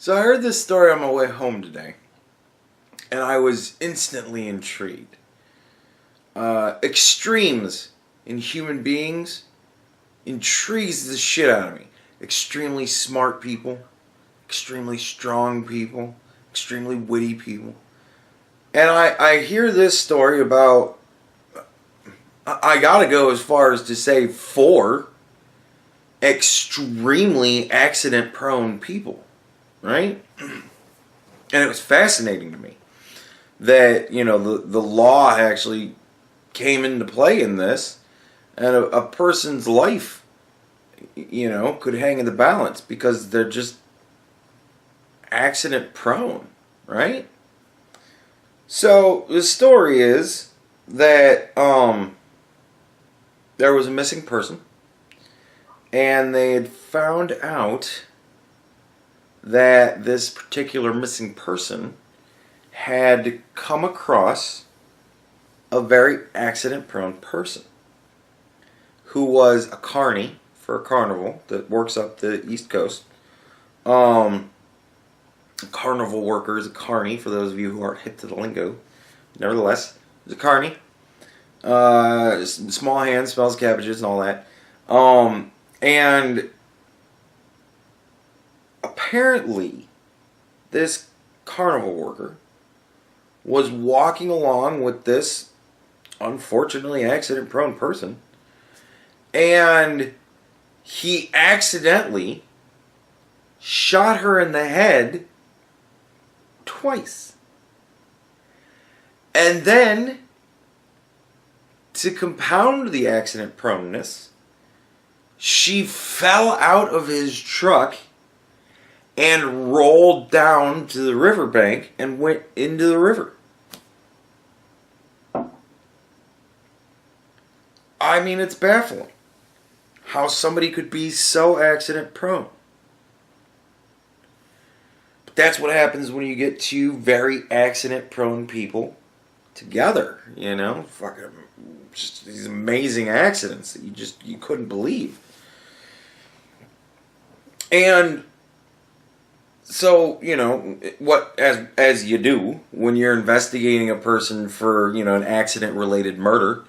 So I heard this story on my way home today, and I was instantly intrigued. Extremes in human beings intrigues the shit out of me. Extremely smart people, extremely strong people, extremely witty people. And I hear this story about, I gotta go as far as to say 4 extremely accident-prone people, right? And it was fascinating to me that, the law actually came into play in this, and a person's life, could hang in the balance because they're just accident prone, right? So the story is that there was a missing person, and they had found out that this particular missing person had come across a very accident-prone person who was a carny for a carnival that works up the East Coast. A carnival worker is a carny, for those of you who aren't hip to the lingo. Nevertheless, he's a carny. Small hands, smells cabbages and all that. And apparently, this carnival worker was walking along with this unfortunately accident-prone person, and he accidentally shot her in the head twice. And then, to compound the accident proneness, she fell out of his truck and rolled down to the riverbank and went into the river. I mean, it's baffling how somebody could be so accident prone. But that's what happens when you get 2 very accident prone people together, fucking just these amazing accidents that you couldn't believe. And so, what as you do when you're investigating a person for, an accident related murder,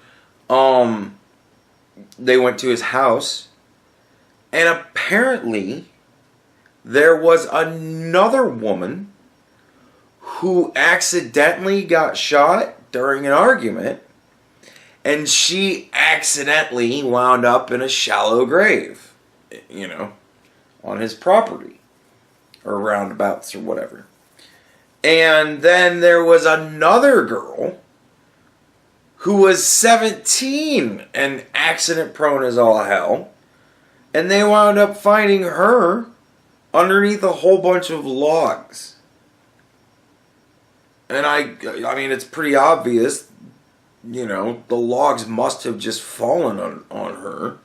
they went to his house, and apparently there was another woman who accidentally got shot during an argument, and she accidentally wound up in a shallow grave, on his property, or roundabouts, or whatever. And then there was another girl who was 17 and accident prone as all hell, and they wound up finding her underneath a whole bunch of logs. And I mean, it's pretty obvious, the logs must have just fallen on her.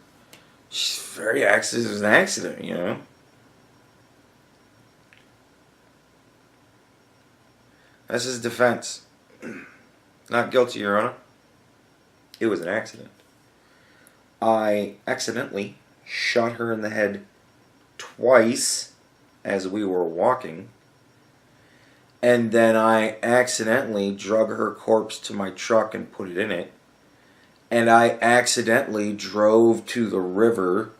She's very accident. It was an accident, That's his defense. Not guilty, Your Honor. It was an accident. I accidentally shot her in the head twice as we were walking, and then I accidentally drug her corpse to my truck and put it in it, and I accidentally drove to the river,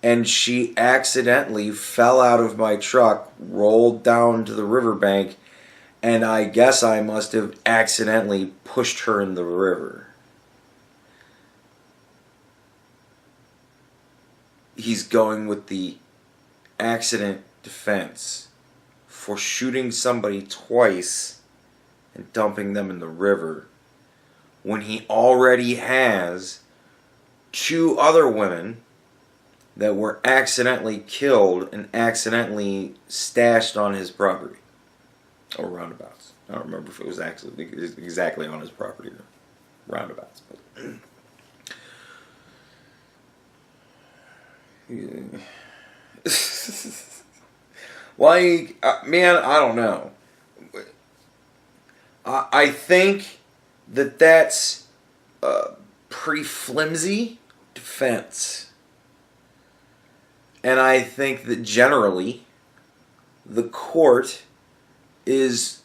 and she accidentally fell out of my truck, rolled down to the riverbank, and I guess I must have accidentally pushed her in the river. He's going with the accident defense for shooting somebody twice and dumping them in the river when he already has 2 other women that were accidentally killed and accidentally stashed on his property. Or roundabouts. I don't remember if it was actually exactly on his property or roundabouts. But man, I don't know. I think that's a pretty flimsy defense. And I think that generally the court is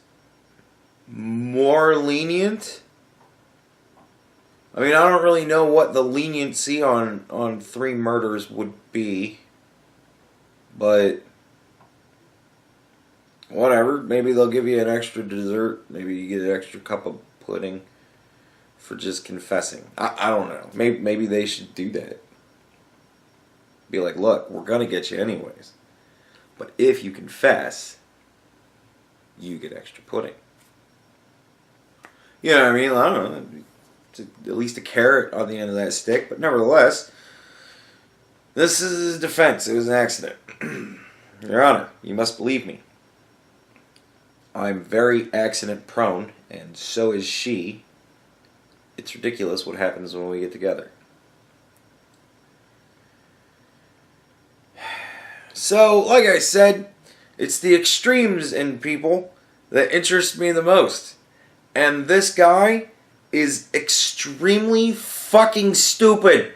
more lenient. I mean, I don't really know what the leniency on 3 murders would be, but whatever. Maybe they'll give you an extra dessert. Maybe you get an extra cup of pudding for just confessing. I don't know. Maybe they should do that. Be like, look, we're going to get you anyways. But if you confess, you get extra pudding. You know what I mean? I don't know. It's at least a carrot on the end of that stick. But nevertheless, this is his defense. It was an accident. Your Honor, you must believe me. I'm very accident prone, and so is she. It's ridiculous what happens when we get together. So, like I said, it's the extremes in people that interest me the most. And this guy is extremely fucking stupid.